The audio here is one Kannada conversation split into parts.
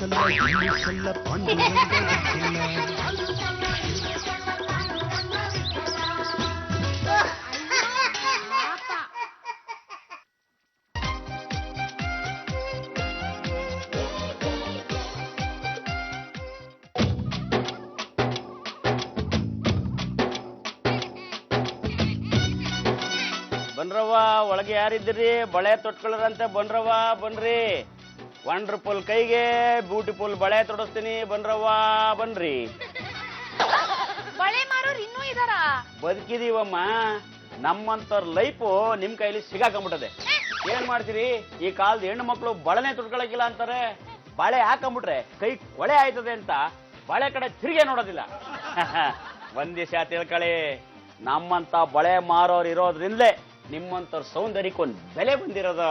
ಗಿಲ್ಲಿಸಲ್ಲ ಗಿಲ್ಲಿಸಲ್ಲ ಪಾಂಡುರಂಗ ಬನ್ರವ್ವ, ಒಳಗೆ ಯಾರಿದ್ದೀರಿ? ಬಳೆ ತೊಟ್ಕೊಳ್ಳರಂತೆ ಬನ್ರವ್ವ, ಬನ್ರಿ. ವಂಡರ್ಫುಲ್ ಕೈಗೆ ಬ್ಯೂಟಿಫುಲ್ ಬಳೆ ತೊಡಸ್ತೀನಿ, ಬನ್ರವ್ವ ಬನ್ರಿ. ಬಳೆ ಮಾರೋರು ಇನ್ನೂ ಇದಾರ? ಬದುಕಿದೀವಮ್ಮ. ನಮ್ಮಂತವ್ರ ಲೈಫು ನಿಮ್ ಕೈಲಿ ಸಿಗಾಕೊಂಡ್ಬಿಟ್ಟದೆ. ಏನ್ ಮಾಡ್ತೀರಿ? ಈ ಕಾಲದ ಹೆಣ್ಣು ಮಕ್ಕಳು ಬಳೆನೆ ತೊಟ್ಕೊಳಕಿಲ್ಲ ಅಂತಾರೆ. ಬಳೆ ಹಾಕೊಂಡ್ಬಿಟ್ರೆ ಕೈ ಕೊಳೆ ಆಯ್ತದೆ ಅಂತ ಬಳೆ ಕಡೆ ತಿರುಗೇ ನೋಡೋದಿಲ್ಲ. ಒಂದ್ ದಿವಸ ತಿಳ್ಕೊಳ್ಳಿ, ನಮ್ಮಂತ ಬಳೆ ಮಾರೋರು ಇರೋದ್ರಿಂದಲೇ ನಿಮ್ಮಂತವ್ರ ಸೌಂದರ್ಯಕ್ಕೊಂದು ಬೆಲೆ ಬಂದಿರೋದು.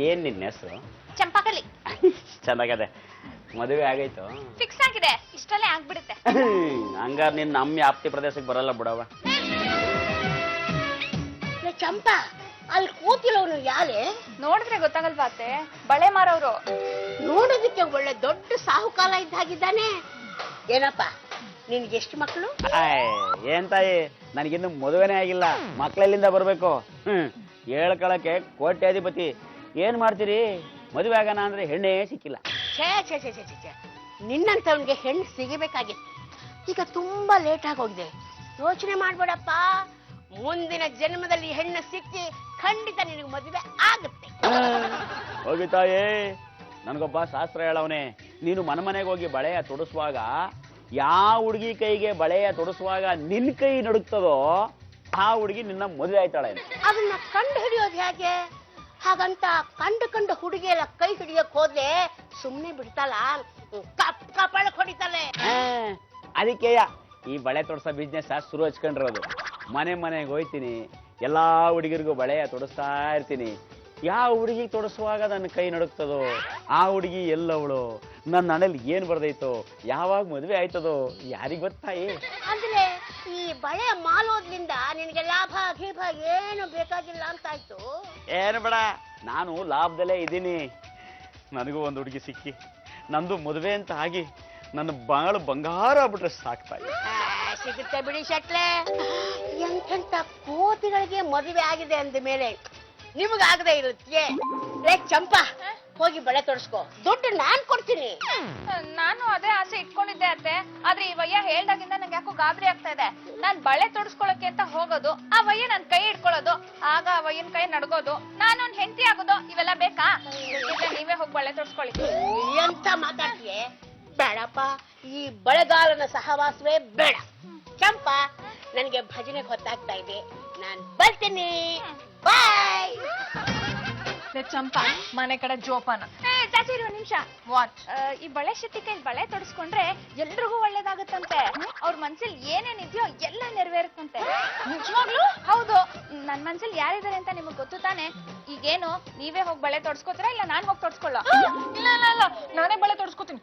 ಏನ್ ನಿನ್ನ ಹೆಸರು? ಚಂಪಾಕಲಿ. ಚೆನ್ನಾಗದೆ. ಮದುವೆ ಆಗೈತು? ಫಿಕ್ಸ್ ಆಗಿದೆ, ಇಷ್ಟಲ್ಲೇ ಆಗ್ಬಿಡುತ್ತೆ. ಹಂಗಾರ ನಿನ್ನ ನಮ್ಮ ಆಪ್ತಿ ಪ್ರದೇಶಕ್ಕೆ ಬರಲ್ಲ ಬಿಡವ. ಚಂಪಾ, ಅಲ್ಲಿ ಕೂತಿರೋನು ಯಾರೇ? ನೋಡಿದ್ರೆ ಗೊತ್ತಾಗಲ್ವಾ ಅತ್ತೆ? ಬಳೆ ಮಾರೋರು. ನೋಡೋದಕ್ಕೆ ಒಳ್ಳೆ ದೊಡ್ಡ ಸಾಹುಕಾಲ ಇದ್ದಾಗಿದ್ದಾನೆ. ಏನಪ್ಪ, ನಿನ್ಗೆ ಎಷ್ಟು ಮಕ್ಕಳು? ಏನ್ ತಾಯಿ, ನನಗಿನ್ನು ಮದುವೆನೇ ಆಗಿಲ್ಲ. ಮಕ್ಕಳೆಲ್ಲಿಂದ ಬರ್ಬೇಕು? ಹೇಳ್ಕೊಳಕ್ಕೆ ಕೋಟ್ಯಾಧಿಪತಿ. ಏನ್ ಮಾಡ್ತೀರಿ? ಮದುವೆ ಆಗೋಣ ಅಂದ್ರೆ ಹೆಣ್ಣೇ ಸಿಕ್ಕಿಲ್ಲ. ಛೇ ಛೇ ಛೇ ಛೇ ಛೇ, ನಿನ್ನಂತವನ್ಗೆ ಹೆಣ್ಣು ಸಿಗಬೇಕಾಗಿತ್ತು. ಈಗ ತುಂಬಾ ಲೇಟ್ ಆಗೋಗಿದೆ. ಯೋಚನೆ ಮಾಡ್ಬೇಡಪ್ಪ, ಮುಂದಿನ ಜನ್ಮದಲ್ಲಿ ಹೆಣ್ಣು ಸಿಕ್ಕಿ ಖಂಡಿತ ನಿನಗೆ ಮದುವೆ ಆಗುತ್ತೆ. ಹೋಗಿ ತಾಯಿ, ನನಗೊಬ್ಬ ಶಾಸ್ತ್ರ ಹೇಳವನೆ. ನೀನು ಮನೆಗೆ ಹೋಗಿ ಬಳೆಯ ತೊಡಸುವಾಗ ಯಾವ ಹುಡುಗಿ ಕೈಗೆ ಬಳೆಯ ತೊಡಸುವಾಗ ನಿನ್ ಕೈ ನಡುಕ್ತದೋ ಆ ಹುಡುಗಿ ನಿನ್ನ ಮದುವೆ ಆಯ್ತಾಳೆ. ಅದನ್ನ ಕಂಡು ಹಿಡಿಯೋದು ಹೇಗೆ? ಹಾಗಂತ ಕಂಡು ಹುಡುಗಿ ಎಲ್ಲ ಕೈ ಹಿಡಿಯಕ್ ಹೋದ್ರೆ ಸುಮ್ನೆ ಬಿಡ್ತಾಳ, ಕಪಾಳಕ್ ಹೊಡಿತಾಳೆ. ಅದಕ್ಕೆ ಈ ಬಳೆ ತೊಡಸೋ ಬಿಸ್ನೆಸ್ ಶುರು ಹಚ್ಕೊಂಡಿರೋದು. ಮನೆಗೆ ಹೋಯ್ತೀನಿ, ಎಲ್ಲಾ ಹುಡುಗಿರಿಗೂ ಬಳೆಯ ತೊಡಸ್ತಾ ಇರ್ತೀನಿ. ಯಾವ ಹುಡುಗಿ ತೊಡಸುವಾಗ ನನ್ನ ಕೈ ನಡುಕ್ತದೋ ಆ ಹುಡುಗಿ ಎಲ್ಲವಳು, ನನ್ನ ಹಣೆಯಲ್ಲಿ ಏನ್ ಬರ್ದೈತೋ, ಯಾವಾಗ ಮದುವೆ ಆಯ್ತದೋ ಯಾರಿಗ್ ಗೊತ್ತಾಯಿ. ಅಂದ್ರೆ ಈ ಬಳೆ ಮಾಲೋದ್ರಿಂದ ನಿನಗೆ ಲಾಭ ಗೀಭ ಏನು ಬೇಕಾಗಿಲ್ಲ ಅಂತ ಆಯ್ತು. ಏನು ಬೇಡ, ನಾನು ಲಾಭದಲ್ಲೇ ಇದ್ದೀನಿ. ನನಗೂ ಒಂದು ಹುಡುಗಿ ಸಿಕ್ಕಿ ನಂದು ಮದುವೆ ಅಂತ ಆಗಿ ನನ್ನ ಬಾಳು ಬಂಗಾರ ಆಗ್ಬಿಟ್ರೆ ಸಾಕ್ತಾಯಿ. ಸಿಗುತ್ತೆ ಬಿಡಿ ಶೆಟ್ಲೆ. ಎಂತೆಂತ ಕೋತಿಗಳಿಗೆ ಮದುವೆ ಆಗಿದೆ ಅಂದ ಮೇಲೆ ನಿಮಗಾಗದೆ ಇರುತ್ತೆ. ಲೇ ಚಂಪಾ, ಹೋಗಿ ಬಳೆ ತೊಡಸ್ಕೋ, ದುಡ್ಡು ನಾನ್ ಕೊಡ್ತೀನಿ. ನಾನು ಅದೇ ಆಸೆ ಇಟ್ಕೊಂಡಿದ್ದೆ ಅತ್ತೆ. ಆದ್ರೆ ಈ ವಯ್ಯ ಹೇಳ್ದಾಗಿಂದ ನಂಗೆ ಯಾಕೋ ಗಾಬರಿ ಆಗ್ತಾ ಇದೆ. ನಾನ್ ಬಳೆ ತೊಡಸ್ಕೊಳಕ್ಕೆ ಅಂತ ಹೋಗೋದು, ಆ ವಯ್ಯ ನನ್ ಕೈ ಇಟ್ಕೊಳ್ಳೋದು, ಆಗ ಆ ವಯ್ಯನ್ ಕೈ ನಡ್ಗೋದು, ನಾನು ಒಂದ್ ಹೆಂಡತಿ ಆಗೋದು, ಇವೆಲ್ಲ ಬೇಕಾ? ನೀವೇ ಹೋಗಿ ಬಳೆ ತೊಡಸ್ಕೊಳ್ಳಿ. ಎಂತ ಮಾತಾಡ್ತೀಯ? ಬೇಡಪ್ಪ, ಈ ಬಳೆಗಾಲನ ಸಹವಾಸವೇ ಬೇಡ. ಚಂಪಾ, ನನಗೆ ಭಜನೆ ಗೊತ್ತಾಗ್ತಾ ಇದೆ, ನಾನ್ ಬರ್ತೀನಿ. ಬಾಯ್. ಚಂಪಾ, ಮನೆ ಕಡೆ ಜೋಪಾನ. ಚಾಚಿ, ಇರುವ ನಿಮಿಷ. ವಾಟ್? ಈ ಬಳೆ ಶೆಟ್ಟಿ ಕೈಲಿ ಬಳೆ ತೊಡಸ್ಕೊಂಡ್ರೆ ಎಲ್ರಿಗೂ ಒಳ್ಳೇದಾಗುತ್ತಂತೆ. ಅವ್ರ ಮನ್ಸಲ್ಲಿ ಏನೇನಿದ್ಯೋ ಎಲ್ಲ ನೆರವೇರುತ್ತಂತೆ. ನಿಜವಾಗ್ಲೂ? ಹೌದು. ನನ್ ಮನ್ಸಲ್ಲಿ ಯಾರಿದ್ದಾರೆ ಅಂತ ನಿಮಗ್ ಗೊತ್ತು ತಾನೆ. ಈಗೇನು, ನೀವೇ ಹೋಗಿ ಬಳೆ ತೊಡಸ್ಕೋತೀರಾ ಇಲ್ಲ ನಾನ್ ಹೋಗಿ ತೊಡಸ್ಕೊಳ್ಳ? ಇಲ್ಲ ಇಲ್ಲ ಇಲ್ಲ, ನಾನೇ ಬಳೆ ತೊಡಸ್ಕೋತೀನಿ.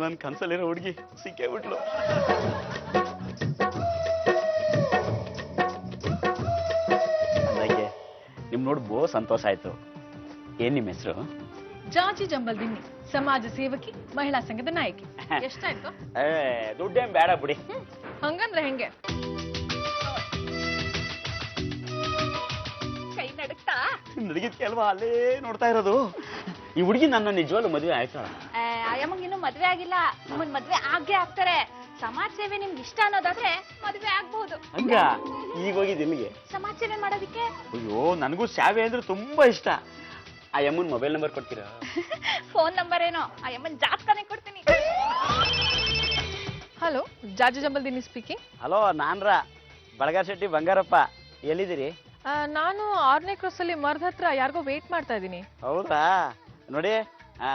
ನನ್ ಕನ್ಸಲ್ಲಿರೋ ಹುಡುಗಿ ಸಿಕ್ಕೇ ಬಿಟ್ಲು. ನನಗೆ ನಿಮ್ ನೋಡಿ ಬಹು ಸಂತೋಷ ಆಯ್ತು. ಏನ್ ನಿಮ್ ಹೆಸರು? ಜಾಜಿ ಜಂಬಲ್ ದಿನ್ನಿ, ಸಮಾಜ ಸೇವಕಿ, ಮಹಿಳಾ ಸಂಘದ ನಾಯಕಿ. ಎಷ್ಟಾಯ್ತು? ದುಡ್ಡೇನ್ ಬೇಡ ಬಿಡಿ. ಹಂಗಂದ್ರೆ ಹೆಂಗೆ? ಕೈ ನಡುಕ್ತಾ? ನಡಗಿದ್ಕೆ ಅಲ್ವಾ ಅಲ್ಲೇ ನೋಡ್ತಾ ಇರೋದು. ಈ ಹುಡುಗಿ ನನ್ನ ನಿಜವಾಗ್ಲೂ ಮದುವೆ ಆಯ್ತಾಳ? ಅಯ್ಯಮ್ಮಂಗಿನ್ನೂ ಮದ್ವೆ ಆಗಿಲ್ಲ. ನಿಮ್ಮನ್ ಮದ್ವೆ ಆಗೇ ಆಗ್ತಾರೆ. ಸಮಾಜ ಸೇವೆ ನಿಮ್ಗೆ ಇಷ್ಟ ಅನ್ನೋದಾದ್ರೆ ಮದ್ವೆ ಆಗ್ಬಹುದು. ಹಂಗ? ಈಗ ಹೋಗಿದ್ ಇಲ್ಲಿಗೆ ಸಮಾಜ ಸೇವೆ ಮಾಡೋದಿಕ್ಕೆ? ಅಯ್ಯೋ, ನನಗೂ ಸೇವೆ ಅಂದ್ರೆ ತುಂಬಾ ಇಷ್ಟ. ಆ ಯಮ್ಮನ್ ಮೊಬೈಲ್ ನಂಬರ್ ಕೊಡ್ತೀರಾ? ಫೋನ್ ನಂಬರ್ ಏನೋ, ಆ ಯಮ್ಮನ್ ಜಾತಕನೇ ಕೊಡ್ತೀನಿ. ಹಲೋ, ಜಾಜಿ ಜಂಬಲ್ ದಿನ್ನಿ ಸ್ಪೀಕಿಂಗ್. ಹಲೋ, ನಾನ್ರ ಬಳಗಾರ್ ಶೆಟ್ಟಿ ಬಂಗಾರಪ್ಪ. ಎಲ್ಲಿದ್ದೀರಿ? ನಾನು 6ನೇ ಕ್ರಾಸ್ ಅಲ್ಲಿ ಮರದ ಹತ್ರ ಯಾರಿಗೋ ವೇಟ್ ಮಾಡ್ತಾ ಇದ್ದೀನಿ. ಹೌದಾ? ನೋಡಿ,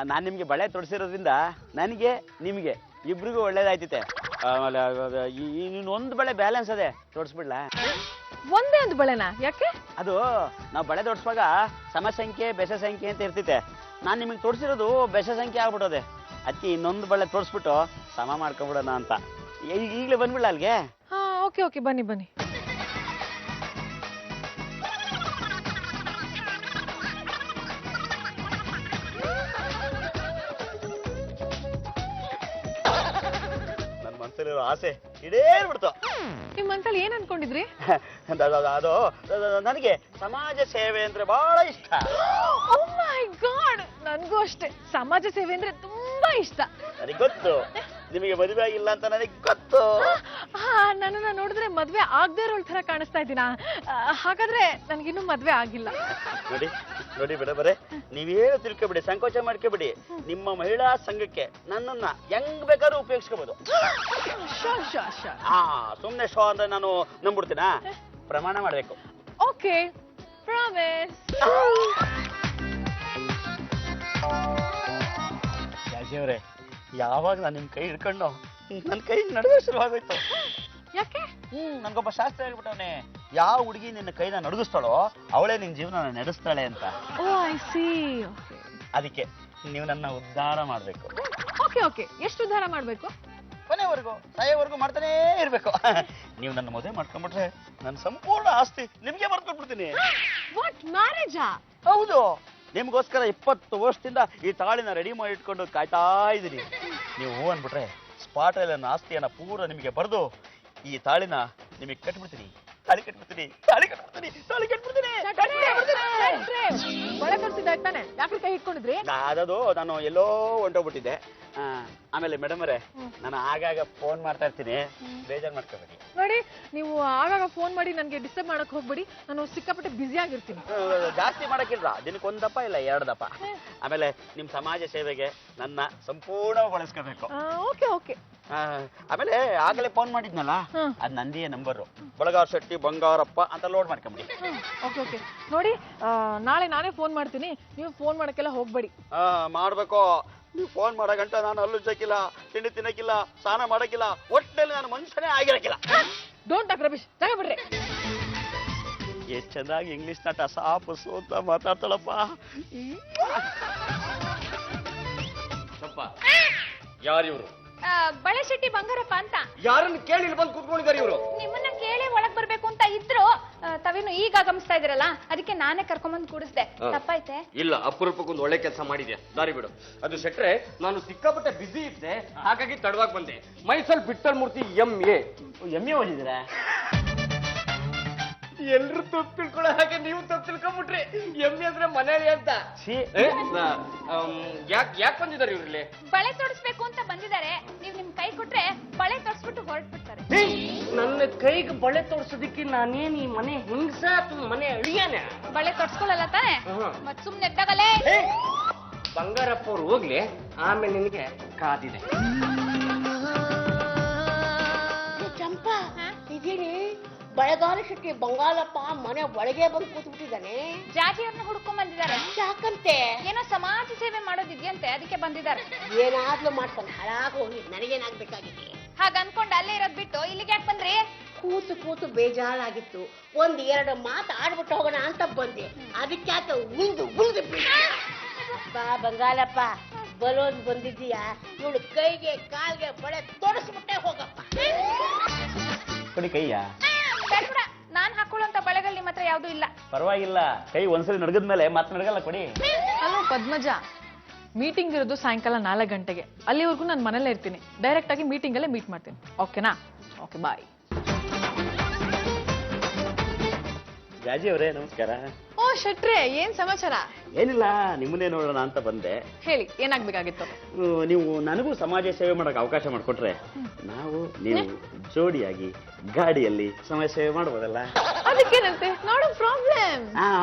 ನಾನು ನಿಮಗೆ ಬಳೆ ತೊಡಿಸಿರೋದ್ರಿಂದ ನನಗೆ ನಿಮಗೆ ಇಬ್ರಿಗೂ ಒಳ್ಳೇದಾಯ್ತಿತೆ. ಆಮೇಲೆ ಇನ್ನೊಂದು ಬಳೆ ಬ್ಯಾಲೆನ್ಸ್ ಅದೇ, ತೋರಿಸ್ಬಿಡ್ಲಾ? ಒಂದೇ ಒಂದು ಬಳೆನಾ? ಯಾಕೆ? ಅದು ನಾವು ಬಳೆ ತೊಡಿಸುವಾಗ ಸಮ ಸಂಖ್ಯೆ ಬೆಸ ಸಂಖ್ಯೆ ಅಂತ ಇರ್ತಿತೆ. ನಾನು ನಿಮಗೆ ತೋರಿಸಿರೋದು ಬೆಸ ಸಂಖ್ಯೆ ಆಗ್ಬಿಟ್ಟೋದೆ. ಅದಕ್ಕೆ ಇನ್ನೊಂದು ಬಳೆ ತೋರಿಸ್ಬಿಟ್ಟು ಸಮ ಮಾಡ್ಕೊಬಿಡೋಣ ಅಂತ. ಈಗಲೇ ಬಂದ್ಬಿಡ್ಲ ಅಲ್ಲಿಗೆ? ಹಾ, ಓಕೆ ಬನ್ನಿ. ನನ್ನ ಮನಸ್ಸಲ್ಲಿರೋ ಆಸೆ ಈಡೇರ್ಬಿಡ್ತು. ನಿಮ್ ಮನ್ಸಲ್ಲಿ ಏನ್ ಅನ್ಕೊಂಡಿದ್ರಿ? ಅದು ನನಗೆ ಸಮಾಜ ಸೇವೆ ಅಂದ್ರೆ ಬಹಳ ಇಷ್ಟ. ಓ ಮೈ ಗಾಡ್, ನನ್ಗೂ ಅಷ್ಟೇ ಸಮಾಜ ಸೇವೆ ಅಂದ್ರೆ ತುಂಬಾ ಇಷ್ಟ. ನನಗೆ ಗೊತ್ತು ನಿಮಗೆ ಮದುವೆ ಆಗಿಲ್ಲ ಅಂತ ನನಗೆ ಗೊತ್ತು. ನನ್ನನ್ನ ನೋಡಿದ್ರೆ ಮದ್ವೆ ಆಗದೆ ಇರೋಳ್ ತರ ಕಾಣಿಸ್ತಾ ಇದ್ದೀನಾ? ಹಾಗಾದ್ರೆ ನನ್ಗಿನ್ನೂ ಮದ್ವೆ ಆಗಿಲ್ಲ. ನೋಡಿ ಬರೇ ನೀವೇನು ತಿಳ್ಕೊಬಿಡಿ, ಸಂಕೋಚ ಮಾಡ್ಕೊಬಿಡಿ. ನಿಮ್ಮ ಮಹಿಳಾ ಸಂಘಕ್ಕೆ ನನ್ನನ್ನ ಹೆಂಗ್ ಬೇಕಾದ್ರೂ ಉಪಯೋಗಿಸ್ಕೋಬಹುದು. ಸುಮ್ನೆ ಶೋ ಅಂದ್ರೆ ನಾನು ನಂಬಿಡ್ತೀನಾ? ಪ್ರಮಾಣ ಮಾಡ್ಬೇಕು. Okay, promise. ರಾಜೀವ್ರೆ, ಯಾವಾಗ ನಾನು ನಿಮ್ ಕೈ ಹಿಡ್ಕೊಂಡು ನನ್ನ ಕೈ ನಡುವೆ ಶುರುವಾಗೋಯ್ತು. ಯಾಕೆ? ನನ್ಗೊಬ್ಬ ಶಾಸ್ತ್ರ ಹೇಳ್ಬಿಟ್ಟವನೆ, ಯಾವ ಹುಡುಗಿ ನಿನ್ನ ಕೈನ ನಡುಗಿಸ್ತಾಳೋ ಅವಳೇ ನಿನ್ ಜೀವನ ನಡೆಸ್ತಾಳೆ ಅಂತ. ಓ, ಐ ಸಿ. ಅದಕ್ಕೆ ನೀವು ನನ್ನ ಉದ್ಧಾರ ಮಾಡ್ಬೇಕು. ಓಕೆ, ಎಷ್ಟು ಉದ್ಧಾರ ಮಾಡ್ಬೇಕು? ಕೊನೆವರೆಗೂ, ಸಾಯೋವರೆಗೂ ಮಾಡ್ತಾನೇ ಇರ್ಬೇಕು. ನೀವು ನನ್ನ ಮದುವೆ ಮಾಡ್ಕೊಂಡ್ಬಿಟ್ರೆ ನನ್ನ ಸಂಪೂರ್ಣ ಆಸ್ತಿ ನಿಮ್ಗೆ ಬರ್ಕೊಟ್ಬಿಡ್ತೀನಿ. ವಾಟ್, ಮ್ಯಾರೇಜಾ? ಹೌದು, ನಿಮ್ಗೋಸ್ಕರ 20 ವರ್ಷದಿಂದ ಈ ತಾಳಿನ ರೆಡಿ ಮಾಡಿ ಇಟ್ಕೊಂಡು ಕಾಯ್ತಾ ಇದ್ದೀನಿ. ನೀವು ಹೂ ಅಂದ್ಬಿಟ್ರೆ ಸ್ಪಾಟ್ ಅಲ್ಲಿ ನನ್ನ ಆಸ್ತಿಯನ್ನ ಪೂರ ನಿಮಗೆ ಬರೆದು ಈ ತಾಳಿನ ನಿಮಗೆ ಕಟ್ಬಿಡ್ತೀನಿ. ತಾಳಿ ಕಟ್ಬಿಡ್ತೀನಿ. ಬಳೆ ತೋರಿಸಿದ್ದಾಯ್ತಾನೆ, ಯಾಕೆ ಕೈ ಇಟ್ಕೊಂಡಿದ್ರಿ? ಅದದು ನಾನು ಎಲ್ಲೋ ಹೊಂಟೋಗ್ಬಿಟ್ಟಿದ್ದೆ. ಆಮೇಲೆ ಮೇಡಮ್ ಅವರೇ, ನಾನು ಆಗಾಗ ಫೋನ್ ಮಾಡ್ತಾ ಇರ್ತೀನಿ, ಬೇಜಾರು ಮಾಡ್ಕೋಬೇಡಿ. ನೋಡಿ, ನೀವು ಆಗಾಗ ಫೋನ್ ಮಾಡಿ ನನಗೆ ಡಿಸ್ಟರ್ಬ್ ಮಾಡಕ್ ಹೋಗ್ಬೇಡಿ. ನಾನು ಸಿಕ್ಕಾಪಟ್ಟೆ ಬ್ಯುಸಿ ಆಗಿರ್ತೀನಿ. ಜಾಸ್ತಿ ಮಾಡಕ್ಕಿಲ್ಲ, ದಿನಕ್ಕೆ 1 ದಪ್ಪ ಇಲ್ಲ 2 ದಪ್ಪ. ಆಮೇಲೆ ನಿಮ್ ಸಮಾಜ ಸೇವೆಗೆ ನನ್ನ ಸಂಪೂರ್ಣ ಬಳಸ್ಕೋಬೇಕು. ಓಕೆ. ಆಮೇಲೆ ಆಗಲೇ ಫೋನ್ ಮಾಡಿದ್ನಲ್ಲ, ಅದ್ ನಂದಿಯ ನಂಬರು, ಬಳಗಾರ್ ಶೆಟ್ಟಿ ಬಂಗಾರಪ್ಪ ಅಂತ ಲೋಡ್ ಮಾಡ್ಕೊಂಬಿಡಿ. ಓಕೆ. ನೋಡಿ, ನಾಳೆ ನಾನೇ ಫೋನ್ ಮಾಡ್ತೀನಿ, ನೀವು ಫೋನ್ ಮಾಡಕ್ಕೆಲ್ಲ ಹೋಗ್ಬೇಡಿ. ಮಾಡ್ಬೇಕು. ನೀವು ಫೋನ್ ಮಾಡೋ ಗಂಟ ನಾನು ಹಲ್ಲು ಉಜ್ಜಕ್ಕಿಲ್ಲ, ತಿಂಡಿ ತಿನ್ನಕ್ಕಿಲ್ಲ, ಸ್ನಾನ ಮಾಡಕ್ಕಿಲ್ಲ, ಒಟ್ಟಿನಲ್ಲಿ ನಾನು ಮನುಷ್ಯನೇ ಆಗಿರಕ್ಕಿಲ್ಲ. ಡೋಂಟ್ ಟಾಕ್ ರಮೇಶ್, ತಗೋಬಿಡ್ರಿ. ಎಷ್ಟ್ ಚೆನ್ನಾಗಿ ಇಂಗ್ಲಿಷ್ ನಟ ಸಾಪಸು ಅಂತ ಮಾತಾಡ್ತಾಳಪ್ಪ. ಯಾರು ಇವರು? ಬಳೆ ಶೆಟ್ಟಿ ಬಂಗಾರಪ್ಪ ಅಂತ. ಯಾರನ್ನು ಕೇಳಿ ಇಲ್ಲಿ ಬಂದು ಕೂತ್ಕೊಂಡಿದ್ದಾರೆ ಇವರು? ನಿಮ್ಮನ್ನ ಕೇಳಿ ಒಳಗ್ ಬರ್ಬೇಕು ಅಂತ ಇದ್ರು, ತಾವೇನು ಈಗ ಆಗಮಿಸ್ತಾ ಇದ್ರಲ್ಲ, ಅದಕ್ಕೆ ನಾನೇ ಕರ್ಕೊಂಬಂದ್ ಕೂಡಿಸ್ದೆ. ತಪ್ಪಾಯ್ತೆ? ಇಲ್ಲ, ಅಪರೂಪಕ್ಕೊಂದು ಒಳ್ಳೆ ಕೆಲಸ ಮಾಡಿದ್ಯಾ, ದಾರಿ ಬಿಡು. ಅದು ಶೆಟ್ರೆ, ನಾನು ಸಿಕ್ಕಾಪಟ್ಟೆ ಬಿಸಿ ಇದ್ದೆ, ಹಾಗಾಗಿ ತಡವಾಗಿ ಬಂದೆ. ಮೈಸಲ್ ಬಿಟ್ಟಲ್ ಮೂರ್ತಿ MA ಓದಿದ್ದೀರಾ? ಎಲ್ರು ತಪ್ಪು ತಿಳ್ಕೊಳ್ಳೋ ಹಾಗೆ ನೀವು ತಪ್ಪು ತಿಳ್ಕೊಂಡ್ಬಿಟ್ರಿ. MA ಅಂದ್ರೆ ಮನೇಲಿ ಅಂತ. ಯಾಕೆ ಬಂದಿದ್ದಾರೆ ಇವ್ರಲ್ಲಿ? ಬಳೆ ತೊಡಿಸ್ಬೇಕು ಅಂತ ಬಂದಿದ್ದಾರೆ. ನೀವು ನಿಮ್ ಕೈ ಕೊಟ್ರೆ ಬಳೆ ತೊಡಿಸ್ಬಿಟ್ಟು ಹೊರಟ್ಬಿಡ್ತಾರೆ. ನನ್ನ ಕೈಗೆ ಬಳೆ ತೋರ್ಸೋದಿಕ್ಕೆ ನಾನೇನ್ ಈ ಮನೆ ಹೆಂಗಸ ಅಥವಾ ಮನೆ ಅಳಿಯಾನೆ? ಬಳೆ ತೊಡ್ಸ್ಕೊಳಲ್ಲ ತಾನೆ, ಮತ್ ಸುಮ್ನೆ ಎದ್ದಾಗಲೇ. ಬಂಗಾರಪ್ಪ ಅವ್ರು ಹೋಗ್ಲಿ, ಆಮೇಲೆ ನಿನಗೆ ಕಾದಿದೆ. ಚಂಪಾ, ಇದೇನೆ ಬಳಗಾರ ಶೆಟ್ಟಿ ಬಂಗಾರಪ್ಪ ಮನೆ ಒಳಗೆ ಬಂದು ಕೂತ್ಬಿಟ್ಟಿದ್ದಾನೆ. ಜಾಜಿಯವ್ರನ್ನ ಹುಡ್ಕೊಂಡ್ ಬಂದಿದ್ದಾರೆ. ಯಾಕಂತೆ? ಏನೋ ಸಮಾಜ ಸೇವೆ ಮಾಡೋದಿದ್ಯಂತೆ, ಅದಕ್ಕೆ ಬಂದಿದ್ದಾರೆ. ಏನಾದ್ರೂ ಮಾಡ್ತಾನೆ, ಹಾಳಾಗಿ ಹೋಗಿ, ನನಗೇನಾಗ್ಬೇಕಾಗಿದೆ? ಹಾಗ ಅನ್ಕೊಂಡು ಅಲ್ಲೇ ಇರೋದ್ ಬಿಟ್ಟು ಇಲ್ಲಿಗೆ ಯಾಕೆ ಬಂದ್ರಿ? ಕೂತು ಬೇಜಾರಾಗಿತ್ತು, 1-2 ಮಾತು ಆಡ್ಬಿಟ್ಟು ಹೋಗೋಣ ಅಂತ ಬಂದೆ. ಅದಕ್ಕೆ ಯಾಕೆ ಉಳಿದು ಬಾ ಬಂಗಾರಪ್ಪ, ಬರೋದು ಬಂದಿದ್ದೀಯಾ? ಇವಳು ಕೈಗೆ ಕಾಲ್ಗೆ ಬಳೆ ತೊಡಸ್ಬಿಟ್ಟೆ ಹೋಗಪ್ಪ. ಕೊಡಿ ಕೈಯ. ನಾನ್ ಹಾಕೊಳ್ಳುವಂತ ಬಳೆಗಳು ನಿಮ್ಮ ಹತ್ರ ಯಾವ್ದು ಇಲ್ಲ. ಪರವಾಗಿಲ್ಲ, ಕೈ ಒಂದ್ಸಲಿ ನಡ್ಗದ್ಮೇಲೆ ಮತ್ತೆ ನಡ್ಗಲ್ಲ, ಕೊಡಿ. ಹಲೋ ಪದ್ಮಜ, ಮೀಟಿಂಗ್ ಇರೋದು ಸಾಯಂಕಾಲ 4 ಗಂಟೆಗೆ. ಅಲ್ಲಿವರೆಗೂ ನಾನು ಮನೇಲೇ ಇರ್ತೀನಿ. ಡೈರೆಕ್ಟ್ ಆಗಿ ಮೀಟಿಂಗ್ ಅಲ್ಲೇ ಮೀಟ್ ಮಾಡ್ತೀನಿ. ಓಕೆನಾ? ಓಕೆ, ಬಾಯ್. ರಾಜಿ ಅವರೇ, ನಮಸ್ಕಾರ. ಓ ಶೆಟ್ರೆ, ಏನ್ ಸಮಾಚಾರ? ಏನಿಲ್ಲ, ನಿಮ್ಮನ್ನೇ ನೋಡೋಣ ಅಂತ ಬಂದೆ. ಹೇಳಿ, ಏನಾಗ್ಬೇಕಾಗಿತ್ತು? ನೀವು ನನಗೂ ಸಮಾಜ ಸೇವೆ ಮಾಡಕ್ ಅವಕಾಶ ಮಾಡಿಕೊಟ್ರೆ ನೀವು ಜೋಡಿಯಾಗಿ ಗಾಡಿಯಲ್ಲಿ ಸಮಾಜ ಸೇವೆ ಮಾಡ್ಬೋದಲ್ಲ? ಅದಕ್ಕೇನಂತೆ, ನೋಡು ಪ್ರಾಬ್ಲಮ್.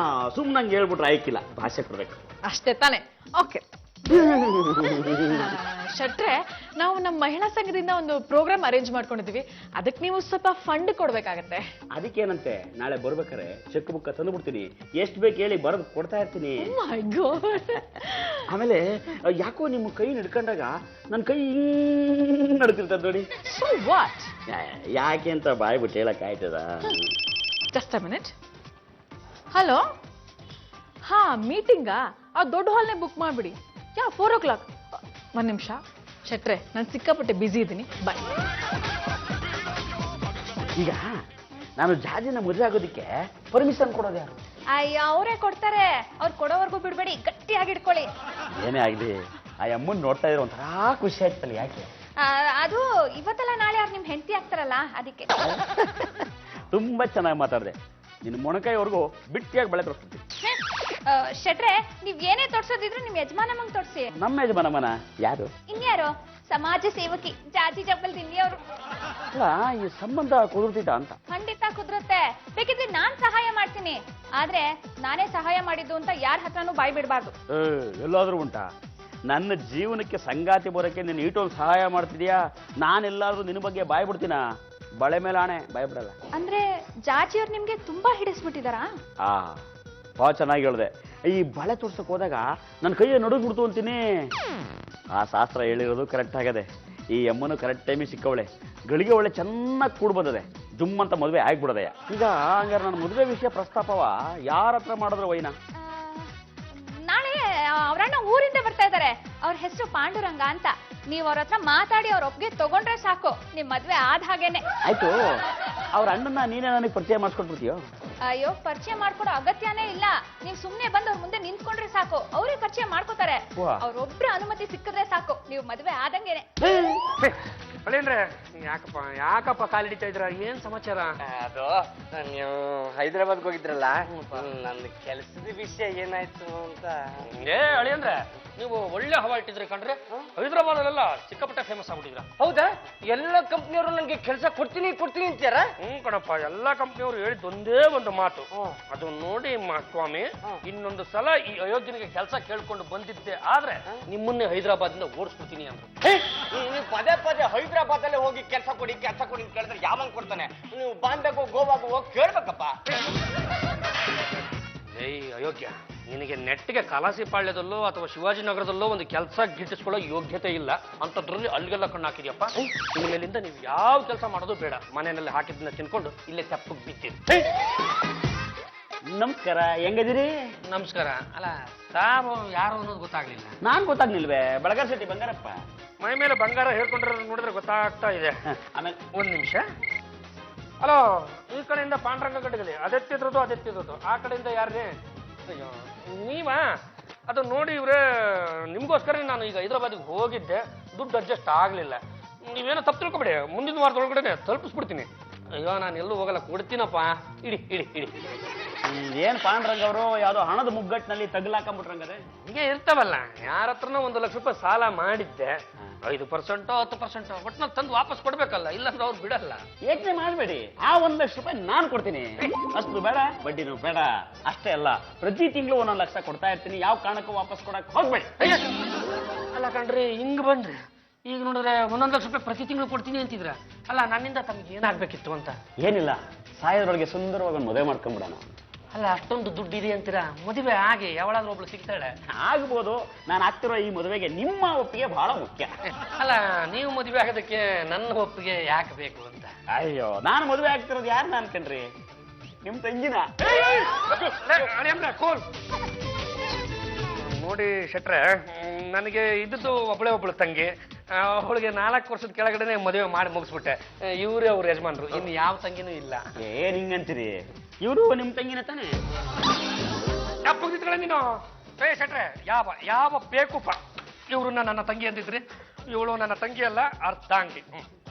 ಸುಮ್ಮನಂಗೆ ಹೇಳ್ಬಿಟ್ರೆ ಆಯ್ಕಿಲ್ಲ, ಭಾಷೆ ಕೊಡ್ಬೇಕು ಅಷ್ಟೇ ತಾನೆ. ಓಕೆ, ಶೆಟ್ರೆ, ನಾವು ನಮ್ಮ ಮಹಿಳಾ ಸಂಘದಿಂದ ಒಂದು ಪ್ರೋಗ್ರಾಮ್ ಅರೇಂಜ್ ಮಾಡ್ಕೊಂಡಿದೀವಿ. ಅದಕ್ಕೆ ನೀವು ಸ್ವಲ್ಪ ಫಂಡ್ ಕೊಡ್ಬೇಕಾಗತ್ತೆ. ಅದಕ್ಕೇನಂತೆ, ನಾಳೆ ಬರ್ಬೇಕಾರೆ ಚೆಕ್ ಬುಕ್ ತಂದು ಬಿಡ್ತೀನಿ. ಎಷ್ಟು ಬೇಕು ಹೇಳಿ ಬರೆದು ಕೊಡ್ತಾ ಇರ್ತೀನಿ. My God. ಆಮೇಲೆ ಯಾಕೋ ನಿಮ್ಮ ಕೈ ನಡ್ಕೊಂಡಾಗ ನನ್ನ ಕೈ ನಡ್ತಿರ್ತದ ನೋಡಿ. So what? ಯಾಕೆ ಅಂತ ಬಾಯ್ಬಿಟ್ಟು ಹೇಳಕ್ ಆಯ್ತದ? Just a minute. ಹಲೋ, ಹಾ ಮೀಟಿಂಗಾ? ಆ ದೊಡ್ಡ ಹಾಲ್ನೇ ಬುಕ್ ಮಾಡ್ಬಿಡಿ. 4 o'clock. ಒಂದ್ ನಿಮಿಷ ಶೆಟ್ರೆ, ನಾನು ಸಿಕ್ಕಾಪಟ್ಟೆ ಬ್ಯುಸಿ ಇದ್ದೀನಿ, ಬಾಯ್. ಈಗ ನಾನು ಜಾಜಿನ ಮದುವೆ ಆಗೋದಕ್ಕೆ ಪರ್ಮಿಷನ್ ಕೊಡೋದು ಯಾರು? ಅಯ್ಯೋ, ಅವರೇ ಕೊಡ್ತಾರೆ. ಅವ್ರು ಕೊಡೋವರೆಗೂ ಬಿಡ್ಬೇಡಿ, ಗಟ್ಟಿಯಾಗಿ ಇಟ್ಕೊಳ್ಳಿ. ಏನೇ ಆಗಲಿ, ಆ ಅಮ್ಮನ್ ನೋಡ್ತಾ ಇರೋ ಒಂಥರ ಖುಷಿ ಆಯ್ತಲ್ಲ. ಯಾಕೆ? ಅದು ಇವತ್ತೆಲ್ಲ ನಾಳೆ ಅವ್ರು ನಿಮ್ ಹೆಂಡತಿ ಆಗ್ತಾರಲ್ಲ, ಅದಕ್ಕೆ. ತುಂಬಾ ಚೆನ್ನಾಗಿ ಮಾತಾಡಿದೆ. ನಿನ್ನ ಮೊಣಕಾಯಿವರೆಗೂ ಬಿಟ್ಟಿಯಾಗಿ ಬೆಳೆ ತೋರಿಸ್ತೀನಿ. ಶೆಟ್ರೆ, ನೀವ್ ಏನೇ ತೊಡ್ಸೋದಿದ್ರು ನಿಮ್ ಯಜಮಾನಮ್ಮಂಗ್ ತೊಡ್ಸಿ. ನಮ್ಮ ಯಜಮಾನಮ್ಮನ ಯಾರು? ಇನ್ಯಾರು? ಸಮಾಜ ಸೇವಕಿ ಜಾಜಿ ಜಬ್ಬಲ್ ದಿಲ್ಲಿಯವರು. ಅಲ್ಲ, ಈ ಸಂಬಂಧ ಕುದುರ್ತಿದ್ದ ಅಂತ. ಖಂಡಿತ ಕುದುರುತ್ತೆ. ಬೇಕಿದ್ರೆ ನಾನ್ ಸಹಾಯ ಮಾಡ್ತೀನಿ. ಆದ್ರೆ ನಾನೇ ಸಹಾಯ ಮಾಡಿದ್ದು ಅಂತ ಯಾರ ಹತ್ರನೂ ಬಾಯ್ ಬಿಡ್ಬಾರ್ದು. ಎಲ್ಲಾದ್ರೂ ಉಂಟಾ? ನನ್ನ ಜೀವನಕ್ಕೆ ಸಂಗಾತಿ ಬರೋಕೆ ನೀನು ಈಟೊಂದು ಸಹಾಯ ಮಾಡ್ತಿದ್ಯಾ? ನಾನೆಲ್ಲಾದ್ರೂ ನಿನ್ನ ಬಗ್ಗೆ ಬಾಯ್ ಬಿಡ್ತೀನ? ಬಳೆ ಮೇಲೆ ಆಣೆ, ಬಾಯ್ ಬಿಡಲ್ಲ. ಅಂದ್ರೆ ಜಾಜಿಯವ್ರು ನಿಮ್ಗೆ ತುಂಬಾ ಹಿಡಿಸ್ಬಿಟ್ಟಿದಾರಾ? ಬಹಳ ಚೆನ್ನಾಗಿ ಹೇಳ್ದೆ. ಈ ಬಳೆ ತೋರ್ಸಕ್ ಹೋದಾಗ ನನ್ನ ಕೈಯ ನಡುಗ್ಬಿಡ್ತು ಅಂತೀನಿ. ಆ ಶಾಸ್ತ್ರ ಹೇಳಿರೋದು ಕರೆಕ್ಟ್ ಆಗದೆ. ಈ ಅಮ್ಮನು ಕರೆಕ್ಟ್ ಟೈಮಿಗೆ ಸಿಕ್ಕವಳೆ. ಗಳಿಗೆ ಒಳ್ಳೆ ಚೆನ್ನಾಗಿ ಕೂಡ್ ಬಂದದೆ. ಜುಮ್ ಅಂತ ಮದುವೆ ಆಗ್ಬಿಡದೆ. ಈಗ ಹಂಗಾರೆ ನನ್ನ ಮದುವೆ ವಿಷಯ ಪ್ರಸ್ತಾಪವ ಯಾರ ಹತ್ರ ಮಾಡಿದ್ರು ವೈನ? ನಾಳೆ ಅವ್ರಣ್ಣ ಊರಿಂದ ಬರ್ತಾ ಇದಾರೆ. ಅವ್ರ ಹೆಸರು ಪಾಂಡುರಂಗ ಅಂತ. ನೀವ್ ಅವ್ರ ಹತ್ರ ಮಾತಾಡಿ ಅವ್ರ ಒಪ್ಪಿಗೆ ತಗೊಂಡ್ರೆ ಸಾಕು, ನಿಮ್ ಮದ್ವೆ ಆದ ಹಾಗೇನೆ. ಆಯ್ತು, ಅವ್ರ ಅಣ್ಣನ ನೀನೇ ನನಗೆ ಪರಿಚಯ ಮಾಡಿಸ್ಕೊಟ್ಬಿಡ್ತೀಯೋ? ಅಯ್ಯೋ, ಪರಿಚಯ ಮಾಡ್ಕೊಡೋ ಅಗತ್ಯನೇ ಇಲ್ಲ. ನೀವ್ ಸುಮ್ನೆ ಬಂದ್ ಅವ್ರ ಮುಂದೆ ನಿಂತ್ಕೊಂಡ್ರೆ ಸಾಕು, ಅವರೇ ಪರಿಚಯ ಮಾಡ್ಕೋತಾರೆ. ಅವ್ರೊಬ್ರ ಅನುಮತಿ ಸಿಕ್ಕಿದ್ರೆ ಸಾಕು, ನೀವು ಮದ್ವೆ ಆದಂಗೆನೆ. ಅಳೇನ್ರೆ, ಯಾಕಪ್ಪ ಕಾಲಿಡಿತಾ ಇದ್ರ? ಏನ್ ಸಮಾಚಾರ? ಅದು ನೀವು ಹೈದರಾಬಾದ್ಗೆ ಹೋಗಿದ್ರಲ್ಲ, ನನ್ನ ಕೆಲಸದ ವಿಷಯ ಏನಾಯ್ತು ಅಂತ. ಅಳಿಯಂದ್ರೆ, ನೀವು ಒಳ್ಳೆ ಹವಾ ಇಟ್ಟಿದ್ರಿ ಕಣ್ರೆ. ಹೈದರಾಬಾದ್ ಅಲ್ಲೆಲ್ಲ ಸಿಕ್ಕಾಪಟ್ಟೆ ಫೇಮಸ್ ಆಗ್ಬಿಟ್ಟಿದ್ರ. ಹೌದಾ? ಎಲ್ಲ ಕಂಪ್ನಿಯವರು ನನಗೆ ಕೆಲಸ ಕೊಡ್ತೀನಿ ಅಂತಾರ? ಕಣಪ್ಪ, ಎಲ್ಲಾ ಕಂಪ್ನಿಯವರು ಹೇಳಿದ ಒಂದೇ ಒಂದು ಮಾತು. ಅದು ನೋಡಿ ಸ್ವಾಮಿ, ಇನ್ನೊಂದು ಸಲ ಈ ಅಯೋಧ್ಯನಿಗೆ ಕೆಲಸ ಕೇಳ್ಕೊಂಡು ಬಂದಿದ್ದೆ ಆದ್ರೆ ನಿಮ್ಮನ್ನೇ ಹೈದರಾಬಾದ್ ಇಂದ ಓಡಿಸ್ಬಿಡ್ತೀನಿ ಅಂದ್ರು. ನೀವು ಪದೇ ಪದೇ ಹೈದರಾಬಾದ್ ಅಲ್ಲೇ ಹೋಗಿ ಕೆಲಸ ಕೊಡಿ ಅಂತ ಕೇಳಿದ್ರೆ ಯಾವಾಗ ಕೊಡ್ತಾನೆ? ನೀವು ಬಾಂಬೆಗೋ ಗೋವಾಗೋ ಹೋಗಿ ಕೇಳ್ಬೇಕಪ್ಪ. ಏಯ್ ಅಯೋಗ್ಯ, ನಿನಗೆ ನೆಟ್ಟಿಗೆ ಕಲಾಸಿಪಾಳ್ಯದಲ್ಲೋ ಅಥವಾ ಶಿವಾಜಿನಗರದಲ್ಲೋ ಒಂದು ಕೆಲಸ ಗಿಟ್ಟಿಸ್ಕೊಳ್ಳೋ ಯೋಗ್ಯತೆ ಇಲ್ಲ. ಅಂಥದ್ರಲ್ಲಿ ಅಲ್ಲಿಗೆಲ್ಲ ಕಣ್ಣು ಹಾಕಿದ್ಯಪ್ಪ. ಇನ್ನು ಮೇಲಿಂದ ನೀವು ಯಾವ ಕೆಲಸ ಮಾಡೋದು ಬೇಡ. ಮನೆಯಲ್ಲಿ ಹಾಕಿದ್ದನ್ನ ತಿನ್ಕೊಂಡು ಇಲ್ಲೇ ತೆಪ್ಪಗೆ ಬಿತ್ತೀರಿ. ನಮಸ್ಕಾರ, ಹೆಂಗದಿರಿ? ನಮಸ್ಕಾರ. ಅಲ್ಲ, ತಾವು ಯಾರು ಅನ್ನೋದು ಗೊತ್ತಾಗ್ಲಿಲ್ಲ. ನಾನ್ ಗೊತ್ತಾಗ್ಲಿಲ್ವೇ? ಬಳಗಾರ್ ಶೆಟ್ಟಿ ಬಂಗಾರಪ್ಪ. ಮೈ ಮೇಲೆ ಬಂಗಾರ ಹೇಳ್ಕೊಂಡ್ರೆ ನೋಡಿದ್ರೆ ಗೊತ್ತಾಗ್ತಾ ಇದೆ. ಆಮೇಲೆ ಒಂದ್ ನಿಮಿಷ. ಹಲೋ, ಈ ಕಡೆಯಿಂದ ಪಾಂಡ್ರಂಗ ಗಡ್ಡಗಲಿ ಅದೆತ್ತಿದ್ರದು. ಆ ಕಡೆಯಿಂದ ಯಾರೇ? ಅಯ್ಯೋ, ನೀವಾ? ಅದು ನೋಡಿ ಇವ್ರೆ, ನಿಮ್ಗೋಸ್ಕರ ನಾನು ಈಗ ಹೈದರಾಬಾದಿಗೆ ಹೋಗಿದ್ದೆ. ದುಡ್ಡು ಅಡ್ಜಸ್ಟ್ ಆಗ್ಲಿಲ್ಲ. ನೀವೇನೋ ತಪ್ಪು ತಿಳ್ಕೊಬೇಡಿ, ಮುಂದಿನ ವಾರದೊಳಗಡೆ ತಲುಪಿಸ್ಬಿಡ್ತೀನಿ. ಅಯ್ಯೋ, ನಾನು ಎಲ್ಲೂ ಹೋಗಲ್ಲ, ಕೊಡ್ತೀನಪ್ಪ. ಇಡಿ. ಏನ್ ಪಾಂಡ್ರಂಗ ಅವರು ಯಾವ್ದೋ ಹಣದ ಮುಗ್ಗಟ್ಟಿನಲ್ಲಿ ತಗ್ಲಾಕೊಂಡ್ಬಿಟ್ರಂಗಾರೆ? ಹೀಗೆ ಇರ್ತಾವಲ್ಲ, ಯಾರ ಹತ್ರನೋ 1 ಲಕ್ಷ ರೂಪಾಯಿ ಸಾಲ ಮಾಡಿದ್ದೆ. 5% 10% ಒಟ್ನಲ್ಲಿ ತಂದು ವಾಪಸ್ ಕೊಡ್ಬೇಕಲ್ಲ, ಇಲ್ಲಾಂದ್ರೆ ಅವ್ರು ಬಿಡಲ್ಲ. ಯೋಚನೆ ಮಾಡಬೇಡಿ, ಆ 1 ಲಕ್ಷ ರೂಪಾಯಿ ನಾನು ಕೊಡ್ತೀನಿ. ಅಷ್ಟು ಬೇಡ, ಬಡ್ಡಿನೂ ಬೇಡ. ಅಷ್ಟೇ ಅಲ್ಲ, ಪ್ರತಿ ತಿಂಗಳು 1 ಲಕ್ಷ ಕೊಡ್ತಾ ಇರ್ತೀನಿ. ಯಾವ ಕಾರಣಕ್ಕೂ ವಾಪಸ್ ಕೊಡಕ್ ಹೋಗ್ಬೇಡಿ. ಅಲ್ಲ ಕಣ್ರಿ, ಹಿಂಗ್ ಬಂದ್ರಿ. ಈಗ ನೋಡಿದ್ರೆ 1 ಲಕ್ಷ ರೂಪಾಯಿ ಪ್ರತಿ ತಿಂಗಳು ಕೊಡ್ತೀನಿ ಅಂತಿದ್ರ. ಅಲ್ಲ, ನನ್ನಿಂದ ತಮಗೆ ಏನಾಗ್ಬೇಕಿತ್ತು ಅಂತ? ಏನಿಲ್ಲ, ಸಾಯೋದ್ರೊಳಗೆ ಸುಂದರವಾಗಿ ಒಂದು ಮದುವೆ ಮಾಡ್ಕೊಂಡ್ಬಿಡೋಣ. ಅಲ್ಲ, ಅಷ್ಟೊಂದು ದುಡ್ಡು ಇದೆ ಅಂತೀರಾ? ಮದುವೆ ಆಗಿ ಯಾವಳಾದ್ರೂ ಒಬ್ಳು ಸಿಗ್ತಾಳೆ? ಆಗ್ಬೋದು. ನಾನು ಆಗ್ತಿರೋ ಈ ಮದುವೆಗೆ ನಿಮ್ಮ ಒಪ್ಪಿಗೆ ಬಹಳ ಮುಖ್ಯ. ಅಲ್ಲ, ನೀವು ಮದುವೆ ಆಗೋದಕ್ಕೆ ನನ್ನ ಒಪ್ಪಿಗೆ ಯಾಕೆ ಬೇಕು ಅಂತ? ಅಯ್ಯೋ, ನಾನು ಮದುವೆ ಆಗ್ತಿರೋದು ಯಾರನ್ನ ಅನ್ಕಂಡ್ರಿ? ನಿಮ್ ತಂಗಿನ. ನೋಡಿ ಶೆಟ್ರೆ, ನನಗೆ ಇದ್ದದ್ದು ಒಬ್ಳು ತಂಗಿ. ಅವಳಿಗೆ 4 ವರ್ಷದ ಕೆಳಗಡೆ ಮದುವೆ ಮಾಡಿ ಮುಗಿಸ್ಬಿಟ್ಟೆ. ಇವರೇ ಅವ್ರ ಯಜಮಾನ್ರು, ಇನ್ನು ಯಾವ ತಂಗಿನೂ ಇಲ್ಲ. ಏನ್ ಹಿಂಗಂತೀರಿ? ಇವರು ನಿಮ್ ತಂಗಿನ ತಾನೆ? ತಪ್ಪಿದ್ರೆ ನೀನು ಶೆಟ್ರೆ, ಯಾವ ಬೇಕುಪ್ಪ ಇವ್ರನ್ನ ನನ್ನ ತಂಗಿ ಅಂತಿದ್ರಿ? ಇವಳು ನನ್ನ ತಂಗಿ ಅಲ್ಲ, ಅರ್ಧಾಂಗಿ.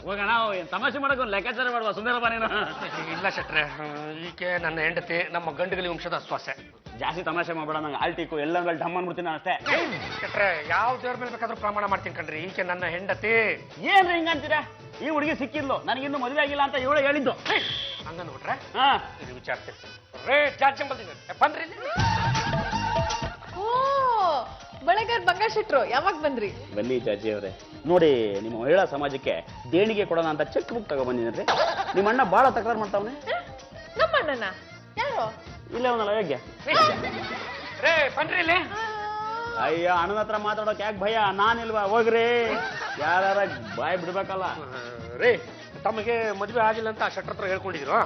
ಹೋಗ, ನಾವು ತಮಾಷೆ ಮಾಡಕ್ ಒಂದು ಲೆಕ್ಕಾಚಾರ ಮಾಡುವ ಸುಂದರಪ್ಪ ನೀನು. ಇಲ್ಲ ಶೆಟ್ರೆ, ಈಕೆ ನನ್ನ ಹೆಂಡತಿ, ನಮ್ಮ ಗಂಡುಗಲಿ ವಂಶದ ಸೊಸೆ. ಜಾಸ್ತಿ ತಮಾಷೆ ಮಾಡ್ಬೇಡ, ನಂಗೆ ಆಲ್ಟಿಕು ಎಲ್ಲ ಡಮ್ ಅನ್ಬಿಡ್ತೀನಿ ಅಷ್ಟೇ. ಶೆಟ್ರೆ, ಯಾವ ದೇವ್ರ ಮೇಲೆ ಬೇಕಾದ್ರೂ ಪ್ರಮಾಣ ಮಾಡ್ತೀನಿ ಕಣ್ರಿ, ಈಕೆ ನನ್ನ ಹೆಂಡತಿ. ಏನ್ರಿ ಹಿಂಗಂತೀರಾ? ಈ ಹುಡುಗಿ ಸಿಕ್ಕಿದ್ಲು, ನನಗಿನ್ನೂ ಮದುವೆ ಆಗಿಲ್ಲ ಅಂತ ಇವಳು ಹೇಳಿದ್ದು. ಹಂಗಂದ್ಬಿಟ್ರೆ ಹಾ, ಇದು ವಿಚಾರಿಸ್ತೀನಿ. ರೇ ಜಾರ್ಜ್ ಬಂದಿದ್ದೀನಿ, ಬನ್ರಿ. ಓ, ಬಳಗಾರ್ ಬಂಗಾರ ಶೆಟ್ರು ಯಾವಾಗ ಬಂದ್ರಿ? ಬನ್ನಿ ಜಾಜಿ ಅವರೇ, ನೋಡಿ ನಿಮ್ಮ ಮಹಿಳಾ ಸಮಾಜಕ್ಕೆ ದೇಣಿಗೆ ಕೊಡೋಣ ಅಂತ ಚೆಕ್ ಬುಕ್ ತಗೊಬಂದಿದ್ರಿ. ನಿಮ್ಮ ಅಣ್ಣ ಬಹಳ ತಕರಾರು ಮಾಡ್ತಾವನೆ. ನಮ್ಮ ಅಣ್ಣನ ಯಾರು? ಇಲ್ಲೇ ಅವನಲ್ಲ ಯೋಗ್ಯ. ರೇ ಬನ್ರಿ ಇಲ್ಲಿ. ಅಯ್ಯ, ಅಣ್ಣನ ಹತ್ರ ಮಾತಾಡೋಕೆ ಯಾಕೆ ಭಯ? ನಾನಿಲ್ವಾ? ಹೋಗ್ರಿ. ಯಾರ ಬಾಯ್ ಬಿಡ್ಬೇಕಲ್ಲ. ರೇ ತಮಗೆ ಮದುವೆ ಆಗಿಲ್ಲ ಅಂತ ಆ ಶೆಟ್ರ ಹತ್ರ ಹೇಳ್ಕೊಂಡಿದ್ರು.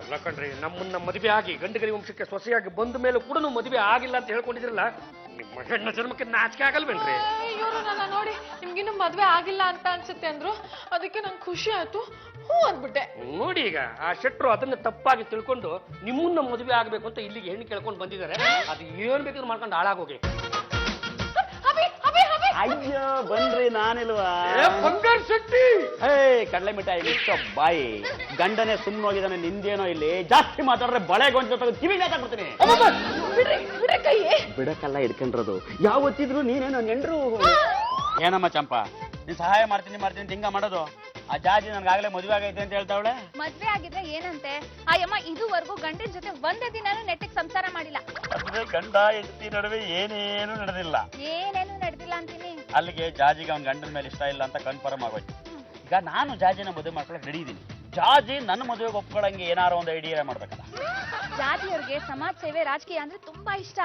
ಅಲ್ಲ ಕಣ್ರಿ, ನಮ್ಮನ್ನ ಮದುವೆ ಆಗಿ ಗಂಡಗರಿ ವಂಶಕ್ಕೆ ಸೊಸೆಯಾಗಿ ಬಂದ ಮೇಲೆ ಕೂಡ ಮದುವೆ ಆಗಿಲ್ಲ ಅಂತ ಹೇಳ್ಕೊಂಡಿದ್ರಲ್ಲ, ನಿಮ್ಮ ಹೆಣ್ಣ ಜನ್ಮಕ್ಕೆ ನಾಚಿಕೆ ಆಗಲ್ವೇನ್ರಿ? ಇವರು ನನ್ನ ನೋಡಿ ನಿಮ್ಗಿನ್ನು ಮದ್ವೆ ಆಗಿಲ್ಲ ಅಂತ ಅನ್ಸುತ್ತೆ ಅಂದ್ರು, ಅದಕ್ಕೆ ನಂಗೆ ಖುಷಿ ಆಯ್ತು, ಹೂ ಅಂದ್ಬಿಟ್ಟೆ. ನೋಡಿ ಈಗ ಆ ಶೆಟ್ರು ಅದನ್ನ ತಪ್ಪಾಗಿ ತಿಳ್ಕೊಂಡು ನಿಮ್ಮನ್ನ ಮದುವೆ ಆಗ್ಬೇಕು ಅಂತ ಇಲ್ಲಿಗೆ ಹೆಣ್ಣು ಕೇಳ್ಕೊಂಡು ಬಂದಿದ್ದಾರೆ. ಅದು ಏನ್ ಬೇಕಾದ್ರೂ ಮಾಡ್ಕೊಂಡು ಹಾಳಾಗೋಗಿ. ಅಯ್ಯೋ ಬನ್ರಿ, ನಾನಿಲ್ವಾ? ಬಂಗಾರ ಶೆಟ್ಟಿ, ಹೇ ಕಡಲೆ ಮಿಠಾಯಿ ಮಿಕ್ಕ ಬಾಯಿ. ಗಂಡನೇ ಸುಮ್ಮನೆ ಹೋಗಿದ್ದಾನೆ, ನಿಂದೇನೋ ಇಲ್ಲಿ. ಜಾಸ್ತಿ ಮಾತಾಡ್ರೆ ಬಳೆ ಗೊಂಚ ತೆಗೆದು ಕಿವಿ ನೇತಾಕ್ಬಿಡ್ತೀನಿ. ಬಿಡಕ್ಕಲ್ಲ ಹಿಡ್ಕೊಂಡ್ರದು. ಯಾವತ್ತಿದ್ರು ನೀನೇನೋ ನೆಂಡ್ರು. ಏನಮ್ಮ ಚಂಪಾ, ನೀನ್ ಸಹಾಯ ಮಾಡ್ತೀನಿ ಅಂತ ಹಿಂಗ ಮಾಡೋದು? ಆ ಜಾಜಿ ನನ್ಗಾಗ್ಲೇ ಮದುವೆ ಆಗೈತೆ ಅಂತ ಹೇಳ್ತಾವಳೆ. ಮದ್ವೆ ಆಗಿದ್ರೆ ಏನಂತೆ? ಆ ಯಮ್ಮ ಇದುವರೆಗೂ ಗಂಡಿನ ಜೊತೆ ಒಂದೇ ದಿನಾನು ನೆಟ್ಟಿಗೆ ಸಂಸಾರ ಮಾಡಿಲ್ಲ. ಗಂಡ ಹೆಂಡತಿ ನಡುವೆ ಏನೇನು ನಡೆದಿಲ್ಲ. ಏನೇನು ನಡೆದಿಲ್ಲ ಅಂತೀನಿ. ಅಲ್ಲಿಗೆ ಜಾಜಿಗೆ ಅವ್ನ ಗಂಡನ ಮೇಲೆ ಇಷ್ಟ ಇಲ್ಲ ಅಂತ ಕನ್ಫರ್ಮ್ ಆಗೋಯ್ತು. ಈಗ ನಾನು ಜಾಜಿನ ಮದುವೆ ಮಾಡ್ಕೊಳಕ್ ರೆಡಿ ಇದೀನಿ. ಜಾಜಿ ನನ್ನ ಮದುವೆಗೆ ಒಪ್ಕೊಳಂಗೆ ಏನಾರು ಒಂದು ಐಡಿಯಾ ಮಾಡ್ಬೇಕಲ್ಲ. ಜಾತಿಯವ್ರಿಗೆ ಸಮಾಜ ಸೇವೆ ರಾಜಕೀಯ ಅಂದ್ರೆ ತುಂಬಾ ಇಷ್ಟ.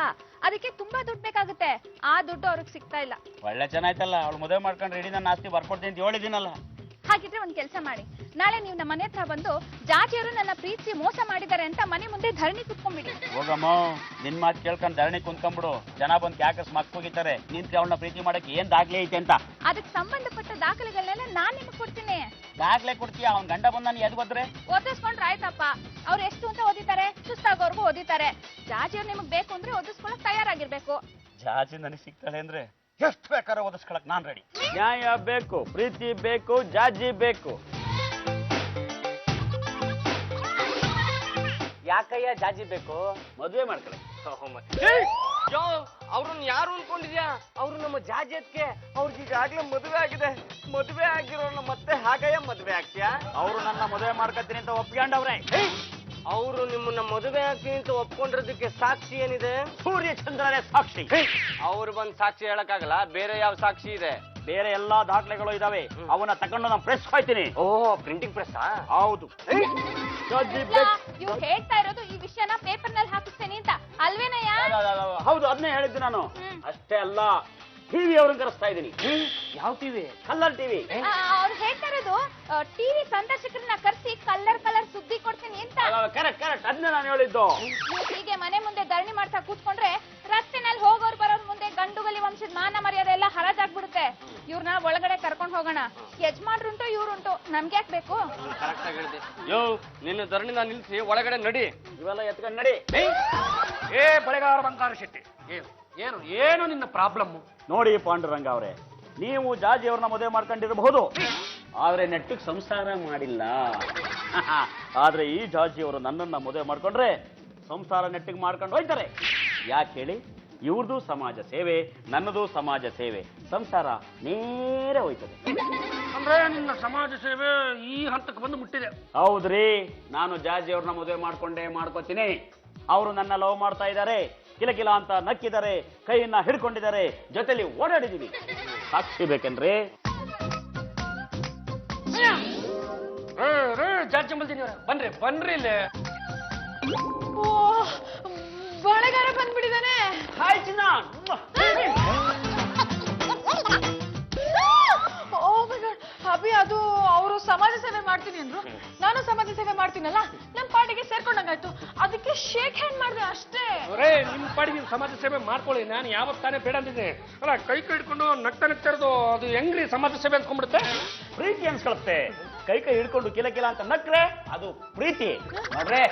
ಅದಕ್ಕೆ ತುಂಬಾ ದುಡ್ಡು ಬೇಕಾಗುತ್ತೆ. ಆ ದುಡ್ಡು ಅವ್ರಿಗೆ ಸಿಗ್ತಾ ಇಲ್ಲ. ಒಳ್ಳೆ ಚೆನ್ನಾಯ್ತಲ್ಲ, ಅವಳು ಮದುವೆ ಮಾಡ್ಕೊಂಡು ರೆಡಿ ನನ್ನ ಆಸ್ತಿ ಬರ್ಕೊಡ್ತೀನಿ ಅಂತ ಹೇಳಿದ್ದೀನಲ್ಲ. ಹಾಗಿದ್ರೆ ಒಂದ್ ಕೆಲಸ ಮಾಡಿ, ನಾಳೆ ನೀವು ನಮ್ಮ ಮನೆ ಹತ್ರ ಬಂದು ಜಾತಿಯವರು ನನ್ನ ಪ್ರೀತಿ ಮೋಸ ಮಾಡಿದ್ದಾರೆ ಅಂತ ಮನೆ ಮುಂದೆ ಧರಣಿ ಕುತ್ಕೊಂಡ್ಬಿಡಿ. ಹೋಗಮ್ಮ, ನಿನ್ ಮಾತು ಕೇಳ್ಕೊಂಡು ಧರಣಿ ಕುಂತ್ಕೊಂಡ್ಬಿಡು. ಜನ ಬಂದು ಕ್ಯಾಕಸ್ ಮಕ್ಕೋಗಿದ್ದಾರೆ. ನಿಂತ ಅವಳನ್ನ ಪ್ರೀತಿ ಮಾಡಕ್ಕೆ ಏನ್ ದಾಖಲೆ ಐತೆ ಅಂತ. ಅದಕ್ಕೆ ಸಂಬಂಧಪಟ್ಟ ದಾಖಲೆಗಳನ್ನೆಲ್ಲ ನಾನ್ ನಿಮ್ಗೆ ಕೊಡ್ತೀನಿ. ದಾಖಲೆ ಕೊಡ್ತೀಯ? ಅವ್ನ ಗಂಡ ಬಂದ ನಾನು ಎದ್ ಬಂದ್ರೆ ಓದಿಸ್ಕೊಂಡ್ರೆ ಆಯ್ತಪ್ಪ. ಅವ್ರು ಎಷ್ಟು ಅಂತ ಓದಿತಾರೆ, ಸುಸ್ತಾಗೋರ್ಗು ಓದಿತಾರೆ. ಜಾತಿಯವ್ರು ನಿಮಗ್ ಬೇಕು ಅಂದ್ರೆ ಓದಿಸ್ಕೊಳಕ್ ತಯಾರಾಗಿರ್ಬೇಕು. ಜಾಜಿ ನನಗೆ ಸಿಗ್ತಾಳೆ ಅಂದ್ರೆ ಎಷ್ಟು ಬೇಕಾದ್ರೆ ಓದಿಸ್ಕೊಳಕ್ ನಾನ್ ರೆಡಿ. ನ್ಯಾಯ ಬೇಕು, ಪ್ರೀತಿ ಬೇಕು, ಜಾಜಿ ಬೇಕು. ಯಾಕಯ್ಯ ಜಾಜಿ ಬೇಕು? ಮದುವೆ ಮಾಡ್ಕೊಳ್ಳಿ. ಅವ್ರನ್ನ ಯಾರು ಅನ್ಕೊಂಡಿದ್ಯಾ? ಅವ್ರು ನಮ್ಮ ಜಾಜಿ ಅದಕ್ಕೆ. ಅವ್ರಿಗೆ ಈಗಾಗ್ಲೇ ಮದುವೆ ಆಗಿದೆ. ಮದುವೆ ಆಗಿರೋರ್ನ ಮತ್ತೆ ಹಾಗಯ್ಯ ಮದುವೆ ಆಗ್ತೀಯಾ? ಅವರು ನನ್ನ ಮದುವೆ ಮಾಡ್ಕೊತೀನಿ ಅಂತ ಒಪ್ಕೊಂಡವ್ರೆ. ಅವರು ನಿಮ್ಮನ್ನ ಮದುವೆ ಆಗ್ತೀನಿ ಅಂತ ಒಪ್ಕೊಂಡಿರೋದಕ್ಕೆ ಸಾಕ್ಷಿ ಏನಿದೆ? ಸೂರ್ಯ ಚಂದ್ರನೇ ಸಾಕ್ಷಿ. ಅವ್ರು ಬಂದ್ ಸಾಕ್ಷಿ ಹೇಳಕ್ಕಾಗಲ್ಲ, ಬೇರೆ ಯಾವ ಸಾಕ್ಷಿ ಇದೆ? ಬೇರೆ ಎಲ್ಲಾ ದಾಖಲೆಗಳು ಇದಾವೆ. ಅವನ್ನ ತಗೊಂಡು ನಾನು ಪ್ರೆಸ್ ಹೋಯ್ತೀನಿ. ಓಹ್, ಪ್ರಿಂಟಿಂಗ್ ಪ್ರೆಸ್? ಹೌದು. ಇವ್ರು ಹೇಳ್ತಾ ಇರೋದು ಈ ವಿಷಯನ ಪೇಪರ್ ನಲ್ಲಿ ಹಾಕಿಸ್ತೇನೆ ಅಂತ ಅಲ್ವೇನಯ್ಯ? ಹೌದು, ಅದನ್ನೇ ಹೇಳಿದ್ದು ನಾನು. ಅಷ್ಟೇ ಅಲ್ಲ, ಟಿವಿ ಅವ್ರನ್ನ ಕರೆಸ್ತಾ ಇದ್ದೀನಿ. ಯಾವ ಟಿವಿ? Colour TV. ಅವ್ರು ಹೇಳ್ತಾ ಇರೋದು ಟಿವಿ ಸಂದರ್ಶಕರನ್ನ ಕರೆಸಿ ಕಲರ್ ಸುದ್ದಿ ಕೊಡ್ತೀನಿ ಅಂತ. ಕರೆಕ್ಟ್, ಅದನ್ನೇ ನಾನು ಹೇಳಿದ್ದು. ನೀವು ಹೀಗೆ ಮನೆ ಮುಂದೆ ಧರಣಿ ಮಾಡ್ತಾ ಕೂತ್ಕೊಂಡ್ರೆ ರಸ್ತೆನಲ್ಲಿ ಹೋಗೋರು ಬರೋರ್ ಮುಂದೆ ಗಂಡುಗಲಿ ವಂಶದ ಮಾನ ಮರ್ಯಾದೆ ಎಲ್ಲ ಹರಾಜಾಗ್ಬಿಡುತ್ತೆ. ಇವ್ರನ್ನ ಒಳಗಡೆ ಕರ್ಕೊಂಡು ಹೋಗೋಣ. ಯಜಮಾನ್ರುಂಟು ಇವ್ರುಂಟು, ನಮ್ಗೆ ಯಾಕೆ ಬೇಕು? ಕರೆಕ್ಟ್ ಆಗಿ ಹೇಳಿದೆ. ಯೋ, ನಿನ್ನ ಧರಣಿನ ನಿಲ್ಸಿ ಒಳಗಡೆ ನಡಿ. ಇವೆಲ್ಲ ಎತ್ಕೊಂಡು ನಡಿ. ಏ ಬಳೆಗಾರ ಬಂಗಾರ ಶೆಟ್ಟಿ, ಏನು ಏನು ನಿನ್ನ ಪ್ರಾಬ್ಲಮ್? ನೋಡಿ ಪಾಂಡುರಂಗ ಅವರೇ, ನೀವು ಜಾಜಿ ಅವ್ರನ್ನ ಮದುವೆ ಮಾಡ್ಕೊಂಡಿರಬಹುದು, ಆದ್ರೆ ನೆಟ್ಟಿಗೆ ಸಂಸಾರ ಮಾಡಿಲ್ಲ. ಆದ್ರೆ ಈ ಜಾಜಿ ಅವರು ನನ್ನನ್ನ ಮದುವೆ ಮಾಡ್ಕೊಂಡ್ರೆ ಸಂಸಾರ ನೆಟ್ಟಿಗೆ ಮಾಡ್ಕೊಂಡು ಹೋಯ್ತಾರೆ. ಯಾಕೆ ಹೇಳಿ? ಇವ್ರದ್ದು ಸಮಾಜ ಸೇವೆ, ನನ್ನದು ಸಮಾಜ ಸೇವೆ. ಸಂಸಾರ ನೇರ ಹೋಯ್ತದೆ. ಅಂದ್ರೆ ನಿನ್ನ ಸಮಾಜ ಸೇವೆ ಈ ಹಂತಕ್ಕೆ ಬಂದು ಮುಟ್ಟಿದೆ. ಹೌದ್ರಿ, ನಾನು ಜಾಜಿ ಅವ್ರನ್ನ ಮದುವೆ ಮಾಡ್ಕೋತೀನಿ. ಅವರು ನನ್ನ ಲವ್ ಮಾಡ್ತಾ ಇದ್ದಾರೆ. ಕಿಲಕಿಲ ಅಂತ ನಕ್ಕಿದ್ದಾರೆ, ಕೈಯನ್ನ ಹಿಡ್ಕೊಂಡಿದ್ದಾರೆ, ಜೊತೆಲಿ ಓಡಾಡಿದೀವಿ. ಸಾಕ್ಷಿ ಬೇಕೇನ್ರಿ? ಜಾಜ್ ಜಂಬಲ್ತೀನಿ, ಬನ್ರಿ ಇಲ್ಲಿ. ಓ, ಬಳೆಗಾರ ಬಂದ್ಬಿಟ್ಟಿದ್ದಾನೆ. ಹಾಯ್ ಚಿನ್ನ. ಓ ಮೈ ಗಾಡ್, ಅಭಿ ಅದು ಅವರು ಸಮಾಜ ಸೇವೆ ಮಾಡ್ತೀನಿ ಅಂದ್ರು, ನಾನು ಸಮಾಜ ಸೇವೆ ಮಾಡ್ತೀನಲ್ಲ, ನಮ್ ಪಾರ್ಟಿಗೆ ಸೇರ್ಕೊಂಡಂಗಾಯ್ತು. ಅದಕ್ಕೆ ಶೇಕ್ ಹ್ಯಾಂಡ್ ಮಾಡಿದೆ ಅಷ್ಟೇ. ನಿಮ್ ಪಾಡಿ ನೀವು ಸಮಾಜ ಸೇವೆ ಮಾಡ್ಕೊಳ್ಳಿ, ನಾನು ಯಾವತ್ ತಾನೇ ಬೇಡ ಅಂತಿದ್ದೀನಿ. ಅಲ್ಲ, ಕೈ ಹಿಡ್ಕೊಂಡು ನಗ್ತಾ ಇರೋದು ಅದು ಹೆಂಗ್ರಿ ಸಮಾಜ ಸೇವೆ ಅನ್ಕೊಂಡ್ಬಿಡುತ್ತೆ? ಪ್ರೀತಿ ಅನ್ಸ್ಕೊಳುತ್ತೆ. ಕೈ ಹಿಡ್ಕೊಂಡು ಕಿಲಕಿಲ ಅಂತ ನಕ್ರೆ ಅದು ಪ್ರೀತಿ. ನೋಡ್ರೆ,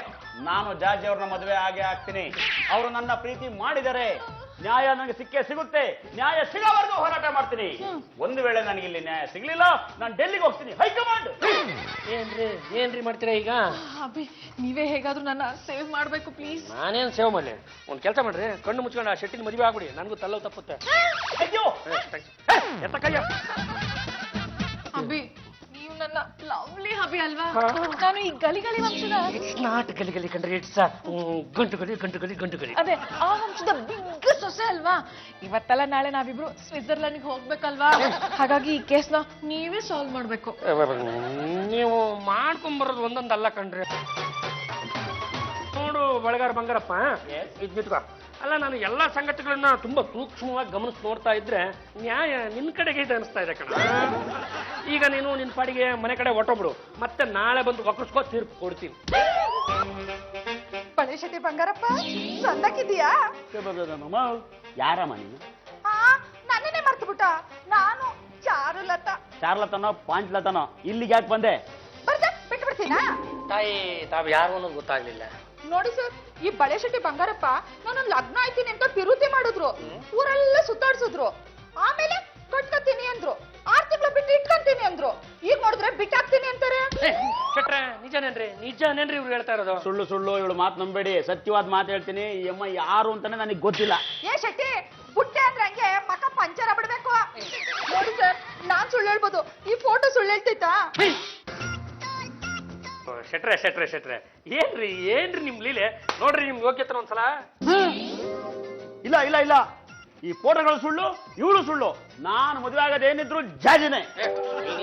ನಾನು ಜಾಜಿ ಅವ್ರನ್ನ ಮದುವೆ ಆಗ್ತೀನಿ. ಅವರು ನನ್ನ ಪ್ರೀತಿ ಮಾಡಿದರೆ ನ್ಯಾಯ ನನಗೆ ಸಿಗುತ್ತೆ. ನ್ಯಾಯ ಸಿಗೋವರೆಗೂ ಹೋರಾಟ ಮಾಡ್ತೀನಿ. ಒಂದು ವೇಳೆ ನನಗೆ ಇಲ್ಲಿ ನ್ಯಾಯ ಸಿಗ್ಲಿಲ್ಲ, ನಾನು ಡೆಲ್ಲಿಗೆ ಹೋಗ್ತೀನಿ. ಹೈಕಮಾಂಡ್. ಏನ್ರಿ ಮಾಡ್ತೀರಾ ಈಗ? ಅಭಿ, ನೀವೇ ಹೇಗಾದ್ರೂ ನನ್ನ ಸೇವ್ ಮಾಡ್ಬೇಕು ಪ್ಲೀಸ್. ನಾನೇನ್ ಸೇವ್ ಮಾಡ್ಲಿ? ಒಂದ್ ಕೆಲಸ ಮಾಡ್ರಿ, ಕಣ್ಣು ಮುಚ್ಕೊಂಡು ಆ ಶೆಟ್ಟಿನ ಮದುವೆ ಆಗ್ಬಿಡಿ, ನನಗೂ ತಲ್ಲವ್ ತಪ್ಪುತ್ತೆ. ಅಯ್ಯೋ, ಎತ್ತ ಕೈಯ. ಅಭಿ, ನೀವು ನನ್ನ ಲವ್ಲಿ ಹಬಿ ಅಲ್ವಾ ನಾನು ಈ ಗಲಿಗಲಿ ವಂಶದ ಇಟ್ಸ್ ನಾಟ್ ಗಲಿ ಕಂಡ್ರೆ ಇಟ್ಸ್ ಗಂಟು ಗಲಿ ಅದೇ ಆ ವಂಶದ ಬಿಗ್ ಸೊಸೆ ಅಲ್ವಾ. ಇವತ್ತಲ್ಲ ನಾಳೆ ನಾವಿಬ್ರು ಸ್ವಿಟ್ಜರ್ಲೆಂಡ್ಗೆ ಹೋಗ್ಬೇಕಲ್ವಾ, ಹಾಗಾಗಿ ಈ ಕೇಸ್ನ ನೀವೇ ಸಾಲ್ವ್ ಮಾಡ್ಬೇಕು. ನೀವು ಮಾಡ್ಕೊಂಬರೋದು ಒಂದೊಂದಲ್ಲ ಕಣ್ರಿ. ನೋಡು ಬಳಗಾರ ಬಂಗಾರಪ್ಪ, ಇದ್ ನಿಂತ್ಕೋ. ಅಲ್ಲ, ನಾನು ಎಲ್ಲಾ ಸಂಗತಿಗಳನ್ನ ತುಂಬಾ ಸೂಕ್ಷ್ಮವಾಗಿ ಗಮನಿಸಿ ನೋಡ್ತಾ ಇದ್ರೆ ನ್ಯಾಯ ನಿನ್ ಕಡೆಗೆ ಇದೆ ಅನಿಸ್ತಾ ಇದೆ ಕಣ. ಈಗ ನೀನು ನಿನ್ ಪಾಡಿಗೆ ಮನೆ ಕಡೆ ಹೊಟ್ಟೋಗ್ಬಿಡು, ಮತ್ತೆ ನಾಳೆ ಬಂದು ಒಕ್ಕರ್ಸ್ಕೋ ತೀರ್ಪು ಕೊಡ್ತೀನಿ. ಬಳೆ ಶೆಟ್ಟಿ ಬಂಗಾರಪ್ಪ ಸಂದಕ್ಕಿದೀಯಾ? ಯಾರಮ್ಮ ನೀನು? ನನ್ನೇ ಮರ್ತು ಬಿಟ್ಟ. ನಾನು ಚಾರುಲತಾ. ಚಾರ್ಲತನೋ ಪಾಂಚ್ಲತನೋ ಇಲ್ಲಿಗೆ ಯಾಕೆ ಬಂದೆ? ಬಿಟ್ಟು ಬಿಡ್ತೀನಾ? ತಾಯಿ ತಾವ್ ಯಾರು ಅನ್ನೋದು ಗೊತ್ತಾಗ್ಲಿಲ್ಲ. ನೋಡಿ ಸರ್, ಈ ಬಳೆ ಶೆಟ್ಟಿ ಬಂಗಾರಪ್ಪ ನಾನು ಲಗ್ನ ಆಯ್ತೀನಿ ಅಂತ ಪಿರುತಿ ಮಾಡಿದ್ರು, ಊರೆಲ್ಲ ಸುತ್ತಾಡ್ಸಿದ್ರು. ಆಮೇಲೆ ಕಟ್ಕೊತೀನಿ ಅಂದ್ರು, 6 ತಿಂಗಳು ಬಿಟ್ಟು ಇಟ್ಕೊಂತೀನಿ ಅಂದ್ರು. ಈಗ ನೋಡಿದ್ರೆ ಬಿಟ್ಟಾಕ್ತೀನಿ ಅಂತಾರೆ. ಶೆಟ್ರೆ, ನಿಜನೇನ್ರಿ ಇವ್ರು ಹೇಳ್ತಾ ಇರೋದು? ಸುಳ್ಳು ಸುಳ್ಳು ಇವಳು ಮಾತು ನಂಬೇಡಿ. ಸತ್ಯವಾದ ಮಾತು ಹೇಳ್ತೀನಿ. ಈ ಅಮ್ಮ ಯಾರು ಅಂತಾನೆ ನನಗೆ ಗೊತ್ತಿಲ್ಲ. ಏ ಶೆಟ್ಟಿ, ಬುಟ್ಟೆ ಅಂದ್ರೆ ಹಂಗೆ ಮಕ್ಕ ಪಂಚರ ಬಿಡ್ಬೇಕು. ನೋಡಿ ಸರ್, ನಾನ್ ಸುಳ್ಳು ಹೇಳ್ಬೋದು, ಈ ಫೋಟೋ ಸುಳ್ಳು ಹೇಳ್ತೈತಾ? ಶೆಟ್ರೆ ಏನ್ರಿ ನಿಮ್ ಲೀಲೆ? ನೋಡ್ರಿ ನಿಮ್ ಯೋಗ್ಯತನ ಒಂದ್ಸಲ. ಇಲ್ಲ ಇಲ್ಲ ಇಲ್ಲ, ಈ ಫೋಟೋಗಳು ಸುಳ್ಳು, ಇವಳು ಸುಳ್ಳು. ನಾನು ಮದುವೆ ಆಗೋದೇನಿದ್ರು ಜಾಜಿನೇ.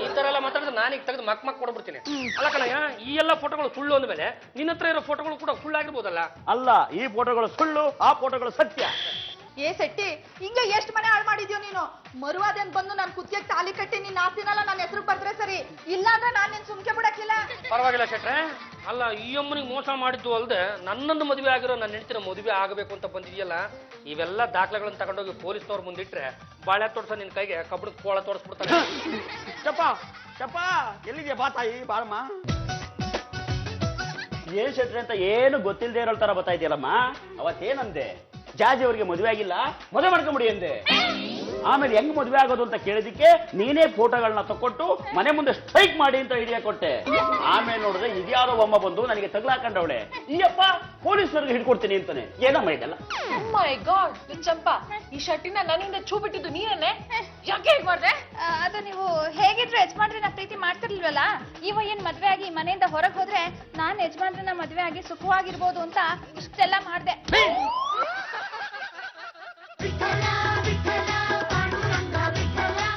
ಈ ತರ ಎಲ್ಲ ಮಾತಾಡಿದ್ರೆ ನಾನೀಗ ತೆಗೆದು ಮಕ್ ಕೊಡ್ಬಿಡ್ತೀನಿ. ಅಲ್ಲ ಕಣಯ್ಯ, ಈ ಎಲ್ಲ ಫೋಟೋಗಳು ಸುಳ್ಳು ಅಂದ್ಮೇಲೆ ನಿನ್ನ ಹತ್ರ ಇರೋ ಫೋಟೋಗಳು ಕೂಡ ಸುಳ್ಳಾಗಿರ್ಬೋದಲ್ಲ? ಅಲ್ಲ, ಈ ಫೋಟೋಗಳು ಸುಳ್ಳು, ಆ ಫೋಟೋಗಳು ಸತ್ಯ. ಏ ಶೆಟ್ಟಿ, ಹಿಂಗೆ ಎಷ್ಟು ಮನೆ ಹಾಳು ಮಾಡಿದ್ಯೋ ನೀನು. ಮರುವಾದೇನ್ ಬಂದು ನಾನು ಕುತ್ತಿಗೆ ತಾಲಿ ಕಟ್ಟಿ ನಿನ್ನ ಆಸ್ತಿನೆಲ್ಲ ನನ್ನ ಹೆಸರು ಬರ್ದ್ರೆ ಸರಿ, ಇಲ್ಲ ಅಂದ್ರೆ ನಾನು ನಿನ್ ಸುಮ್ಕೆ ಬಿಡಕ್ಕಿಲ್ಲ. ಪರವಾಗಿಲ್ಲ ಶೆಟ್ರೆ. ಅಲ್ಲ, ಈ ಅಮ್ಮನಿಗೆ ಮೋಸ ಮಾಡಿದ್ದು ಅಲ್ದೆ ನನ್ನೊಂದು ಮದುವೆ ಆಗಿರೋ ನನ್ನ ಹೆಂಡತಿನ ಮದುವೆ ಆಗಬೇಕು ಅಂತ ಬಂದಿದೆಯಲ್ಲ, ಇವೆಲ್ಲ ದಾಖಲೆಗಳನ್ನ ತಗೊಂಡೋಗಿ ಪೊಲೀಸ್ನವ್ರ ಮುಂದಿಟ್ರೆ ಬಾಳೆ ತೋರ್ಸ ನಿನ್ ಕೈಗೆ ಕಬ್ಬಣದ ಕೋಳ ತೋರಿಸ್ಬಿಡ್ತಾರೆ. ಚಪ್ಪ ಎಲ್ಲಿದ್ಯಾ? ಬಾ ತಾಯಿ, ಬಾರಮ್ಮ. ಏನ್ ಶೆಟ್ರೆ ಅಂತ ಏನು ಗೊತ್ತಿಲ್ಲದೆ ಇರೋ ತರ ಬರ್ತಾ ಇದೆಯಲ್ಲಮ್ಮ. ಅವತ್ತೇನಂದೆ? ಜಾಜಿ ಅವ್ರಿಗೆ ಮದುವೆ ಆಗಿಲ್ಲ, ಮದುವೆ ಮಾಡ್ಕೊಂಬಿಡಿ ಅಂದೆ. ಆಮೇಲೆ ಹೆಂಗ್ ಮದುವೆ ಆಗೋದು ಅಂತ ಕೇಳಿದಕ್ಕೆ ನೀನೇ ಫೋಟೋಗಳನ್ನ ತಕೊಟ್ಟು ಮನೆ ಮುಂದೆ ಸ್ಟ್ರೈಕ್ ಮಾಡಿ ಅಂತ ಐಡಿಯಾ ಕೊಟ್ಟೆ. ಆಮೇಲೆ ನೋಡಿದ್ರೆ ಇದ್ಯಾರೋ ಒಮ್ಮ ಬಂದು ನನಗೆ ತಗ್ಲಾಕೊಂಡವಳೆ. ಈಯಪ್ಪ ಪೊಲೀಸ್ನವ್ರಿಗೆ ಹಿಡ್ಕೊಡ್ತೀನಿ ಅಂತಾನೆ. ಏನಮ್ಮ ಇದೆಲ್ಲ? ಮೈ ಗಾಡ್, ಚಂಪಾ, ಈ ಶರ್ಟಿನ ನನ್ನಿಂದ ಛೂ ಬಿಟ್ಟಿದ್ದು ನೀನೇ. ಯಾಕೆ ಹೇಗ್ ಮಾಡ್ದೆ? ಅದು ನೀವು ಹೇಗಿದ್ರು ಯಜಮಾನ್ರನ್ನ ಪ್ರೀತಿ ಮಾಡ್ತಿರ್ಲಿಲ್ವಲ್ಲ, ಇವ ಏನ್ ಮದ್ವೆ ಆಗಿ ಮನೆಯಿಂದ ಹೊರಗೆ ಹೋದ್ರೆ ನಾನ್ ಯಜಮಾನ್ರನ್ನ ಮದ್ವೆ ಆಗಿ ಸುಖವಾಗಿರ್ಬೋದು ಅಂತ ಇಷ್ಟೆಲ್ಲ ಮಾಡ್ದೆ.